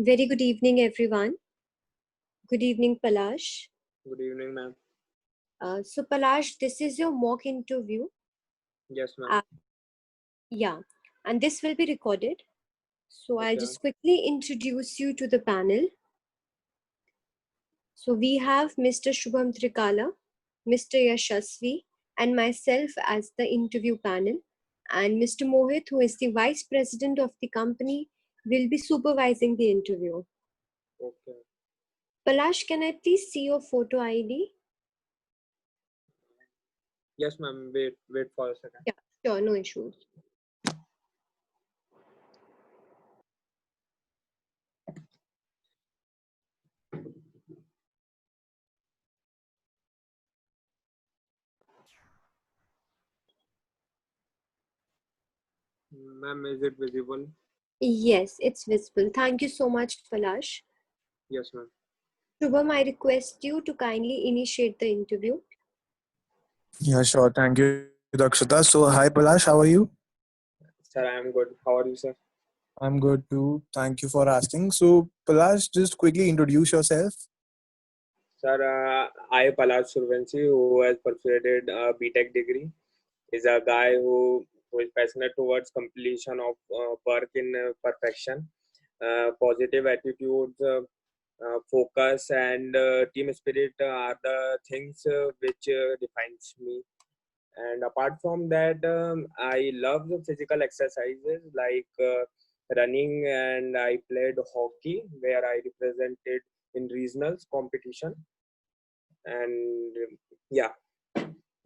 Very good evening, everyone. Good evening, Palash. Good evening, ma'am. Palash, this is your mock interview. Yes, ma'am. Uh, yeah, and this will be recorded. So I'll Okay. just quickly introduce you to the panel. So we have Mr. Shubham Trikala, Mr. Yashasvi, and myself as the interview panel. And Mr. Mohit, who is the vice president of the company, will be supervising the interview. Okay. Palash, can I please see your photo ID? Yes, ma'am. Wait for a second. Yeah, sure, no issues. Ma'am, is it visible? Yes, it's visible. Thank you so much, Palash. Yes, ma'am. Shubham, I request you to kindly initiate the interview. Yeah, sure. Thank you, Dakshita. So, hi Palash, how are you? Sir, I am good. How are you, sir? I'm good too. Thank you for asking. So, Palash, just quickly introduce yourself. Sir, I Palaj Survanshi, who has pursued a BTech degree, is a guy who is passionate towards completion of work in perfection. Positive attitudes, focus, and team spirit are the things which defines me. And apart from that, I love the physical exercises like running, and I played hockey where I represented in regionals competition. And yeah,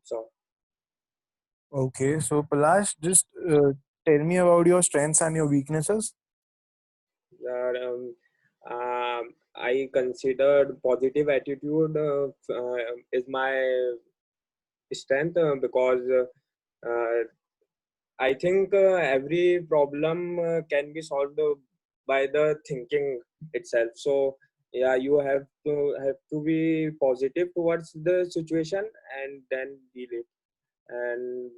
so Okay, so Palash, just tell me about your strengths and your weaknesses. I considered positive attitude is my strength because I think every problem can be solved by the thinking itself. So yeah, you have to be positive towards the situation and then deal it. And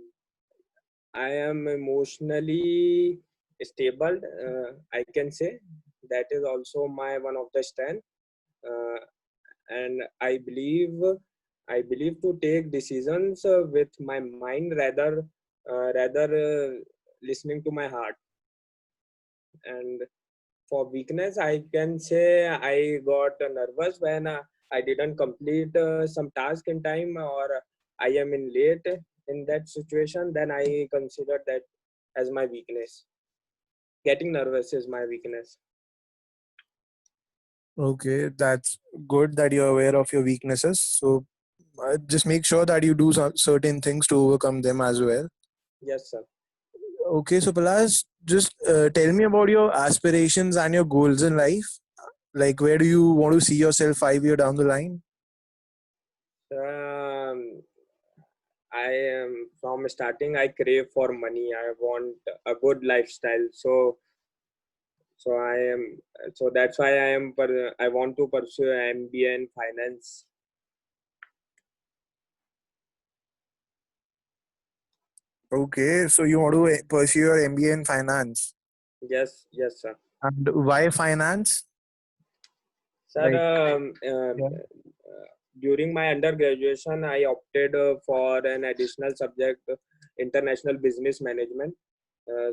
I am emotionally stable. I can say that is also my one of the strength. Uh, and I believe to take decisions with my mind rather listening to my heart. And for weakness, I can say I got nervous when I didn't complete some task in time, or I am in late in that situation. Then I consider that as my weakness. Getting nervous is my weakness. Okay, that's good that you're aware of your weaknesses. So, just make sure that you do certain things to overcome them as well. Yes, sir. Okay, so Palash, just tell me about your aspirations and your goals in life. Like, where do you want to see yourself 5 year down the line? Um, I am from starting. I crave for money. I want a good lifestyle. So I am. So that's why I am. I want to pursue MBA in finance. Okay, so you want to pursue your MBA in finance. Yes, yes, sir. And why finance? Sir, Like, yeah. during my undergraduation, I opted for an additional subject, international business management.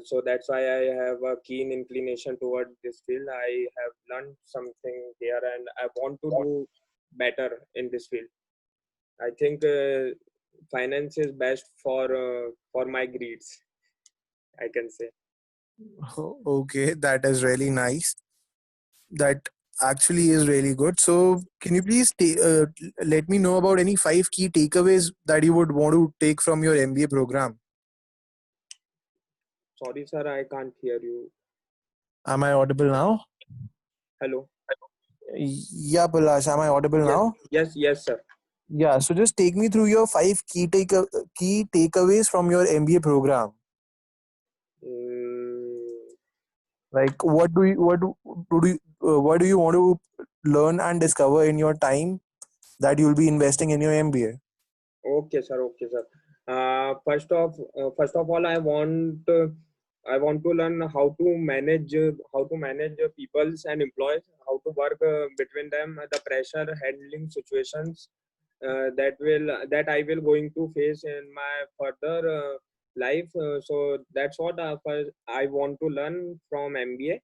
So that's why I have a keen inclination toward this field. I have learned something here, and I want to do better in this field. I think finance is best for my grades, I can say. Okay, that is really nice. That actually is really good. So, can you please let me know about any 5 key takeaways that you would want to take from your MBA program? Sorry, sir, I can't hear you. Am I audible now? Hello. Yeah, Palash, am I audible Yes, now? yes, yes, sir. Yeah, so just take me through your key takeaways from your MBA program. Mm, Like, what do you want to learn and discover in your time that you'll be investing in your MBA? okay, sir. Okay, sir. First of all, I want I want to learn how to manage peoples and employees, how to work between them, the pressure handling situations that I will going to face in my further life. So that's what first I want to learn from MBA.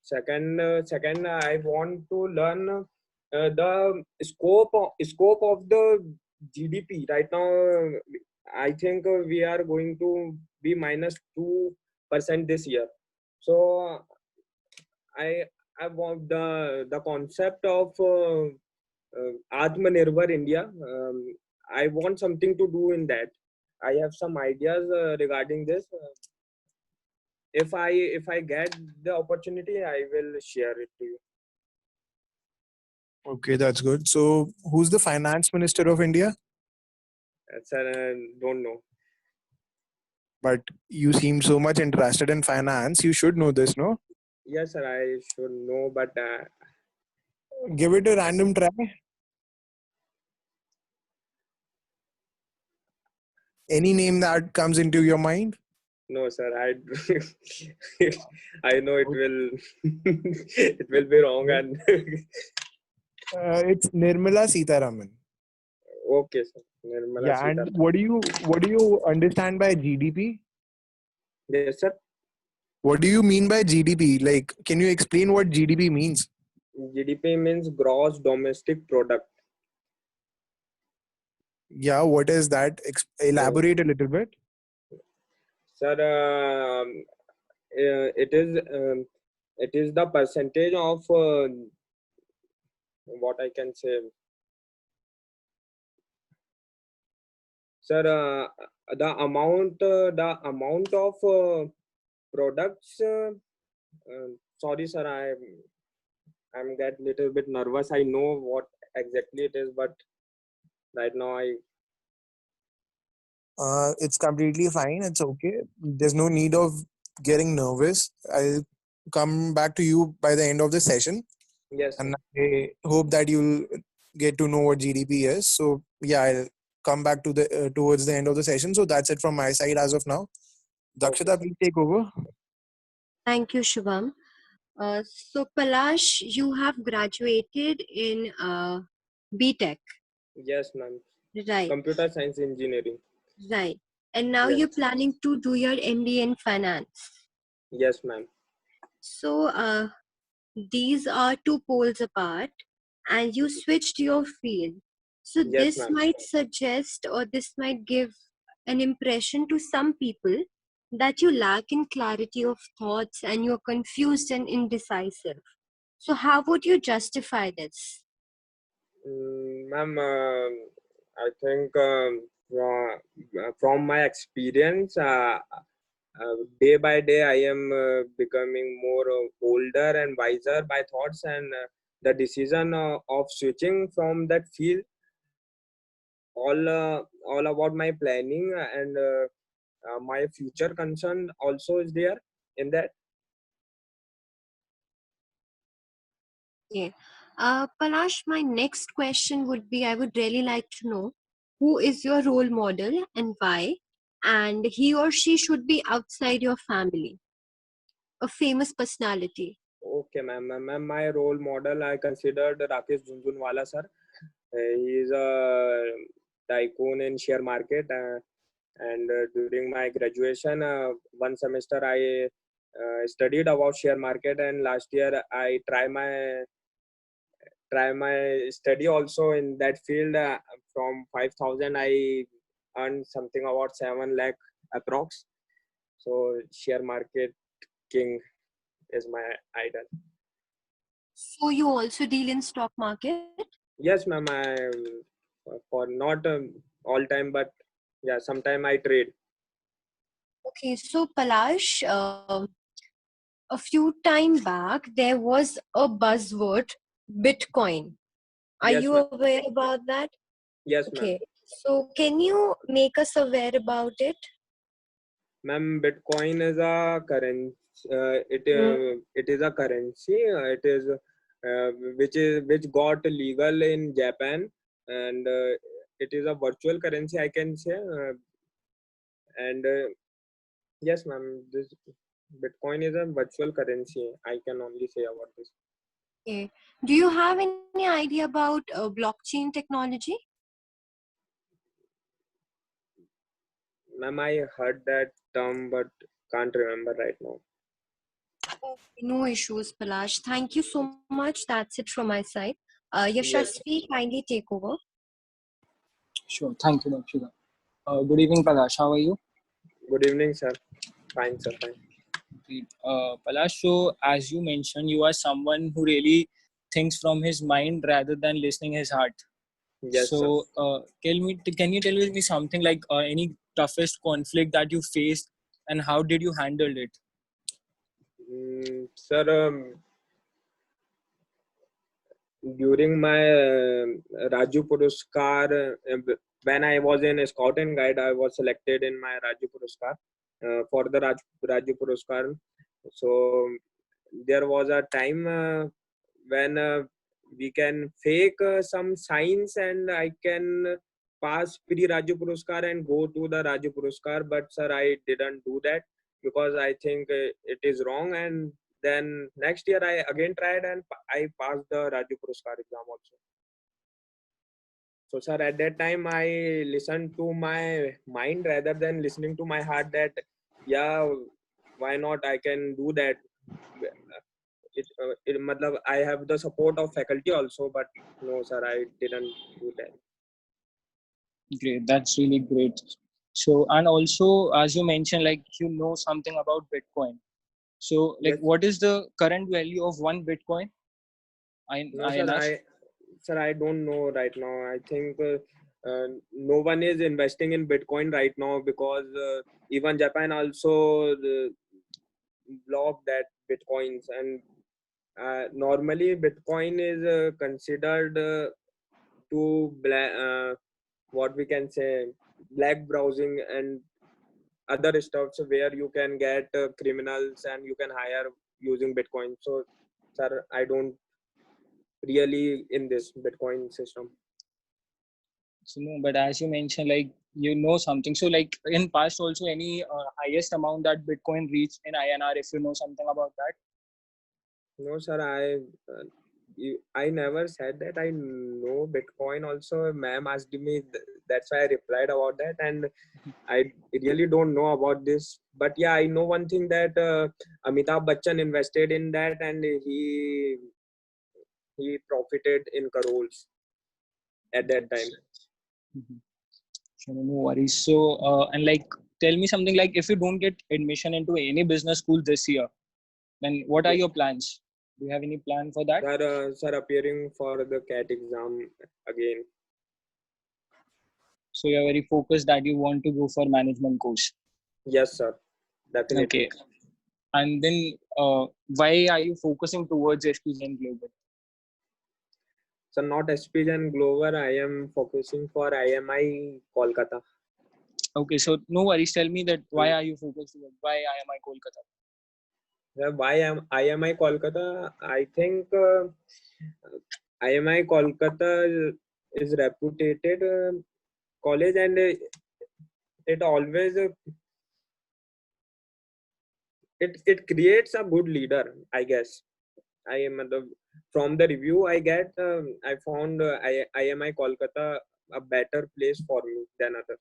Second, I want to learn the scope of the GDP. Right now, I think we are going to be -2% this year. So I I want the concept of Atmanirbhar India. I want something to do in that. I have some ideas regarding this. If I get the opportunity, I will share it to you. Okay, that's good. So, who's the finance minister of India? Sir, don't know. But you seem so much interested in finance. You should know this, no? Yes, sir, I should know, but Give it a random try. Any name that comes into your mind? no, sir. I know it will it will be wrong and It's Nirmala Sitharaman. okay, sir. Nirmala Yeah, and Sitharaman. what do you understand by GDP? Yes, sir. What do you mean by GDP? Like, can you explain what GDP means? GDP means gross domestic product. Yeah, what is that? Elaborate a little bit. Sir, it is the percentage of what I can say. Sir, the amount of products. Sorry, sir, I'm get little bit nervous. I know what exactly it is, but right now It's completely fine. It's okay. There's no need of getting nervous. I'll come back to you by the end of the session, yes, sir. and I hope that you'll get to know what GDP is. So yeah, I'll come back to the towards the end of the session. So that's it from my side as of now. Okay. Dakshita, please take over. Thank you, Shubham. So, Palash, you have graduated in BTech, Yes, ma'am. right? Computer science engineering. Right. And now Yes. you're planning to do your MBA in finance. Yes, ma'am. So, these are two poles apart, and you switched your field. So, Yes, this ma'am. might suggest or this might give an impression to some people that you lack in clarity of thoughts and you're confused and indecisive. So, how would you justify this? Ma'am, I think from my experience, day by day, I am becoming more older and wiser by thoughts, and the decision of switching from that field, all about my planning and my future concern also is there in that. Okay. Palash, my next question would be I would really like to know who is your role model and why, and he or she should be outside your family, a famous personality. Okay, ma'am. My role model, I considered Rakesh Jhunjhunwala, sir. He is a tycoon in share market, and during my graduation, one semester I studied about share market, and last year I try my study also in that field. From 5,000, I earned something about 7 lakh approx. So share market king is my idol. So you also deal in stock market? Yes, ma'am. I for not all time, but yeah, sometime I trade. Okay, so Palash, a few time back there was a buzzword, Bitcoin. Are Yes, you ma'am. aware about that? Yes, ma'am. Okay, so can you make us aware about it? Ma'am, Bitcoin is a currency. It is a currency. It is which got legal in Japan, and it is a virtual currency, I can say, and Yes, ma'am. This Bitcoin is a virtual currency. I can only say about this. Okay. Do you have any idea about blockchain technology? Ma'am, I heard that term but can't remember right now. No issues, Palash. Thank you so much. That's it from my side. Yes. Yashasvi, kindly take over. Sure. Thank you, Dakshita. Good evening, Palash. How are you? Good evening, sir. Fine, sir. Fine. Great. Palash, so as you mentioned, you are someone who really thinks from his mind rather than listening his heart. Yes, sir. So, can you tell me something like any toughest conflict that you faced and how did you handle it? Sir, during my Raju Puruskar, when I was in a Scout and Guide, I was selected in my Raju Puruskar for the Raju Puruskar. So there was a time when we can fake some signs and I can pass pre Raju Puruskar and go to the Raju Puruskar. But sir, I didn't do that because I think it is wrong. And then next year I again tried and I passed the Raju Puruskar exam also. So sir, at that time I listened to my mind rather than listening to my heart that yeah, why not, I can do that. Matlab, I have the support of faculty also, but no sir, I didn't do that. Great. That's really great. So, and also, as you mentioned, like you know something about Bitcoin. So, like, Yes. what is the current value of one Bitcoin? No sir, INR? I don't know right now. I think no one is investing in Bitcoin right now because even Japan also blocked that Bitcoins. And normally Bitcoin is considered to what we can say black browsing and other stuffs where you can get criminals and you can hire using Bitcoin. So sir, I don't really in this Bitcoin system. So, no, but as you mentioned, like you know something. So, like in past, also any highest amount that Bitcoin reached in INR, if you know something about that. No sir, I never said that I know Bitcoin also. Ma'am asked me, that's why I replied about that. And I really don't know about this. But yeah, I know one thing that Amitabh Bachchan invested in that and he profited in crores at that time. Mhm. Sure, no worries. So, and like, tell me something like if you don't get admission into any business school this year, then what are Yes. your plans? Do you have any plan for that? Sir, appearing for the CAT exam again. So you're very focused that you want to go for management course. Yes, sir. Definitely. Okay. And then why are you focusing towards SPGN Global? So not SPG and Glover. I am focusing for IMI Kolkata. Okay, so no worries. Tell me that why are you focused towards why IMI Kolkata? Why am IMI Kolkata? I think IMI Kolkata is reputed college and it always it creates a good leader, I guess. I am from the review I get, I found IMI Kolkata a better place for me than other.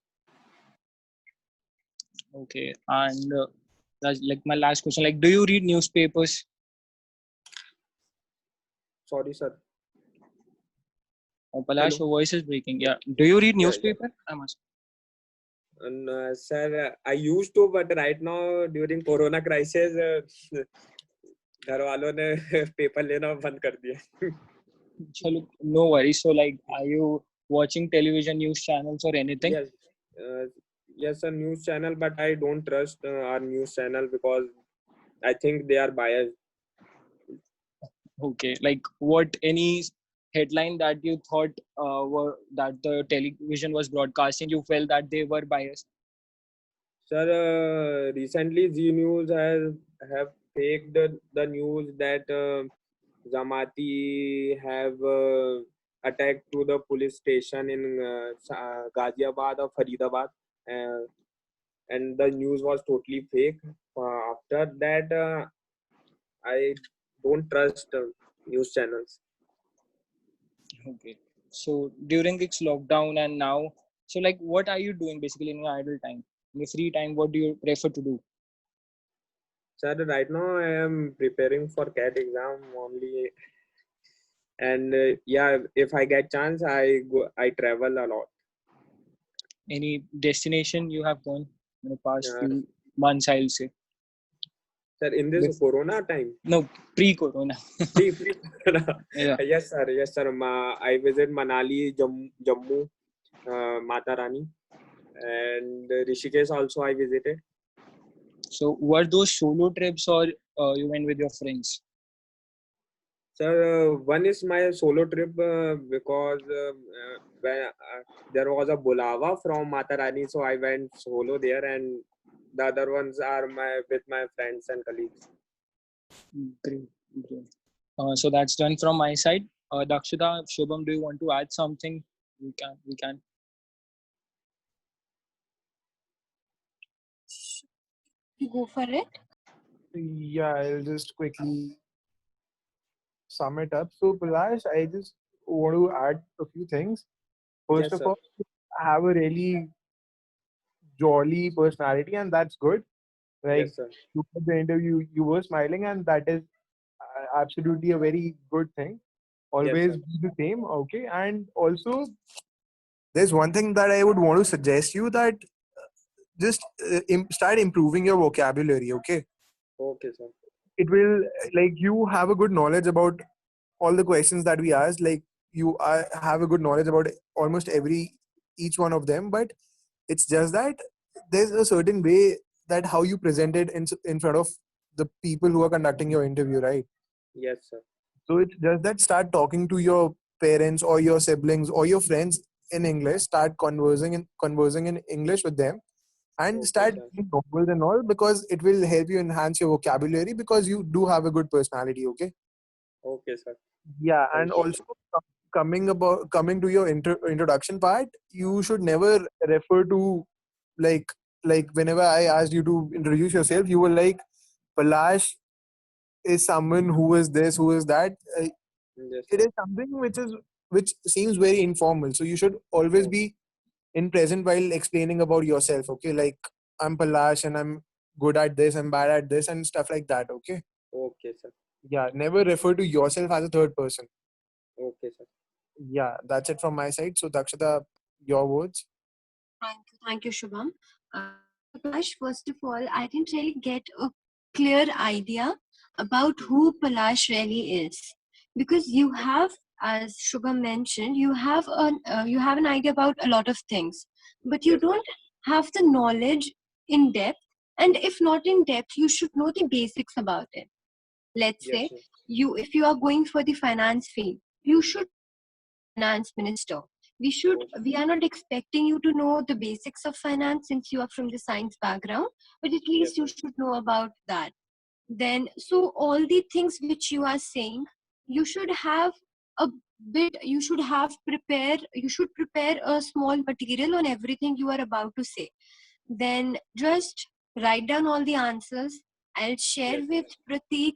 Okay, and that's like my last question. Like, do you read newspapers? Sorry, sir. Palash, Hello. your voice is breaking. Yeah. Do you read Yeah, yeah. newspaper? I'm asking. And sir, I used to, but right now during Corona crisis, घर वालों ने paper लेना बंद कर दिया. Chalo, no worries. So, like, are you watching television news channels or anything? Yes, yes, a news channel, but I don't trust our news channel because I think they are biased. Okay, like what any headline that you thought were that the television was broadcasting, you felt that they were biased? Sir, recently Z News has have faked the news that Zamati have attacked to the police station in Ghaziabad or Faridabad. Uh, and the news was totally fake. After that, I don't trust news channels. Okay. So during its lockdown and now, so like, what are you doing basically in your idle time? In your free time, what do you prefer to do? Sir, right now I am preparing for CAT exam only, and yeah, if I get chance, I travel a lot. Any destination you have gone in the past Uh, few months, I'll say. Sir, in this With, Corona time, no, pre-corona. free Corona. Yeah. Yes, sir. I visit Manali, Jammu, Mata Rani, and Rishikesh also I visited. So were those solo trips or you went with your friends? Sir, one is my solo trip because when there was a Bulava from Mata Rani, so I went solo there, and the other ones are with my friends and colleagues. Great. Great. So that's done from my side. Dakshita, Shubham, do you want to add something? We can. Go for it. Yeah, I'll just quickly sum it up. So, Palash, I just want to add a few things. First Yes, of sir. all, I have a really jolly personality, and that's good. Like, Yes, sir. look at the interview, you were smiling, and that is absolutely a very good thing. Yes, Always sir. be the same, okay? And also, there's one thing that I would want to suggest you that just start improving your vocabulary, okay? Okay, sir. It will, like, you have a good knowledge about all the questions that we asked, like, have a good knowledge about almost each one of them, but it's just that there's a certain way that how you present it in front of the people who are conducting your interview, right? Yes, sir. So it's just that start talking to your parents or your siblings or your friends in English, start conversing in English with them, and Okay, start sir. reading novels and all, because it will help you enhance your vocabulary, because you do have a good personality, okay? Okay, sir. Yeah, and Thank you, sir. also coming to your introduction part, you should never refer to, like whenever I asked you to introduce yourself, you were like, Palash is someone who is this, who is that. Yes, It sir. is something which seems very informal. So you should always Oh, be in present while explaining about yourself. Okay, like, I'm Palash and I'm good at this, I'm bad at this, and stuff like that. Okay. okay, sir. Yeah, never refer to yourself as a third person. Okay, sir. Yeah, that's it from my side. So Dakshita, your words. Thank you, Shubham. Uh, Palash, first of all, I didn't really get a clear idea about who Palash really is, because you have, as Shubham mentioned, you have an idea about a lot of things, but you Yes, sir. don't have the knowledge in depth. And if not in depth, you should know the basics about it. Let's Yes, say sir. if you are going for the finance field, you should finance minister. Okay. We are not expecting you to know the basics of finance since you are from the science background, but at Yes, least you sir. should know about that. Then, so all the things which you are saying, you should have a you should prepare a small material on everything you are about to say. Then just write down all the answers. I'll share Yes, sir. with Prateek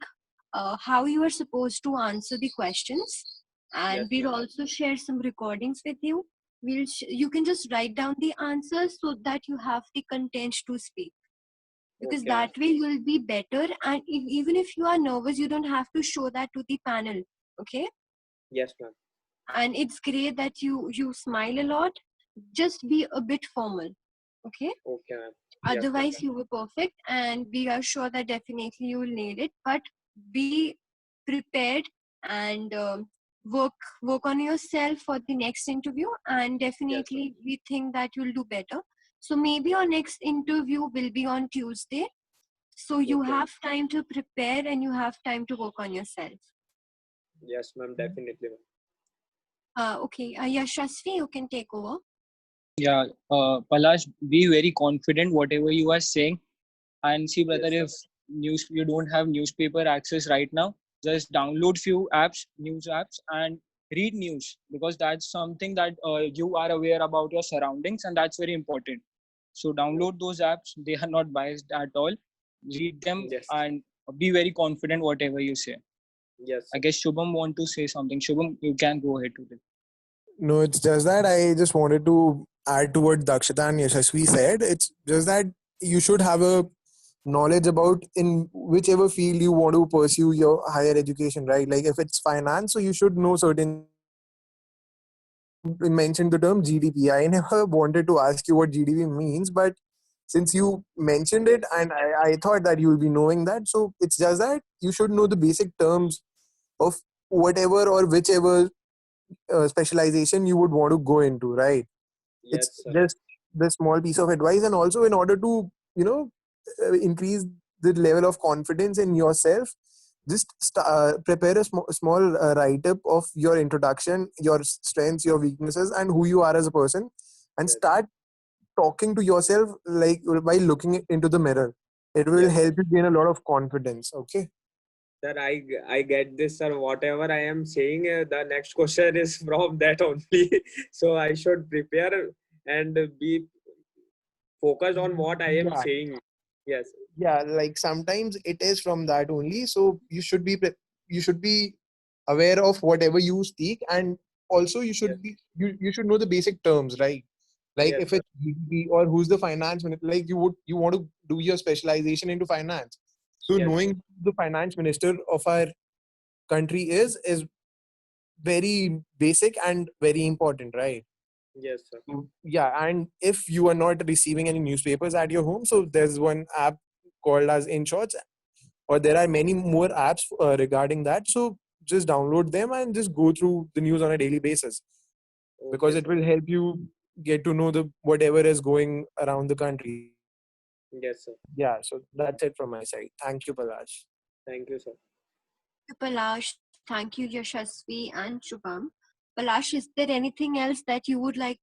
how you are supposed to answer the questions, and Yes, we'll ma'am. also share some recordings with you. You can just write down the answers so that you have the content to speak, because Okay, ma'am. that way you'll be better. And even if you are nervous, you don't have to show that to the panel. Okay. Yes, ma'am. And it's great that you smile a lot. Just be a bit formal. Okay. Okay, ma'am. Yes, ma'am. Otherwise, you were perfect, and we are sure that definitely you will nail it. But be prepared and work on yourself for the next interview, and Yes, ma'am. definitely we think that you'll do better. So maybe our next interview will be on Tuesday. So you Okay, ma'am. have time to prepare and you have time to work on yourself. Yes, ma'am. Definitely, ma'am. Okay, Yashasvi, you can take over. Yeah, Palash, be very confident whatever you are saying. And see, brother, Yes, sir. if you don't have newspaper access right now, just download few apps, news apps, and read news, because that's something that you are aware about your surroundings, and that's very important. So download those apps. They are not biased at all. Read them Yes. and be very confident whatever you say. Yes, I sir. guess Shubham want to say something. Shubham, you can go ahead today. No, it's just that I just wanted to add to what Dakshita and Yashasvi said. It's just that you should have a knowledge about in whichever field you want to pursue your higher education, right? Like if it's finance, so you should know certain. You mentioned the term GDP. I never wanted to ask you what GDP means, but since you mentioned it and I thought that you will be knowing that, so it's just that you should know the basic terms of whatever or whichever specialization you would want to go into, right? It's Yes, sir. just the small piece of advice, and also in order to increase the level of confidence in yourself, just prepare a small write-up of your introduction, your strengths, your weaknesses, and who you are as a person, and Yes. start talking to yourself like by looking into the mirror. It will Yes, help you gain a lot of confidence. Okay. sir. I get this, sir. Whatever I am saying, the next question is from that only. So I should prepare and be focused on what I am Yeah, saying. Yes. yeah. Like sometimes it is from that only. So you should be aware of whatever you speak, and also Yes. you should know the basic terms, right? Like Yes, if sir. it's GDP or who's the finance minister, like you want to do your specialization into finance. So Yes, sir. knowing who the finance minister of our country is very basic and very important, right? Yes, sir. Yeah, and if you are not receiving any newspapers at your home, so there's one app called as InShots, or there are many more apps regarding that. So just download them and just go through the news on a daily basis, because Okay, it sir. will help you get to know the whatever is going around the country. Yes, sir. Yeah, so that's it from my side. Thank you, Palash. Thank you, sir. Palash, thank you, Yashasvi and Shubham. Palash, is there anything else that you would like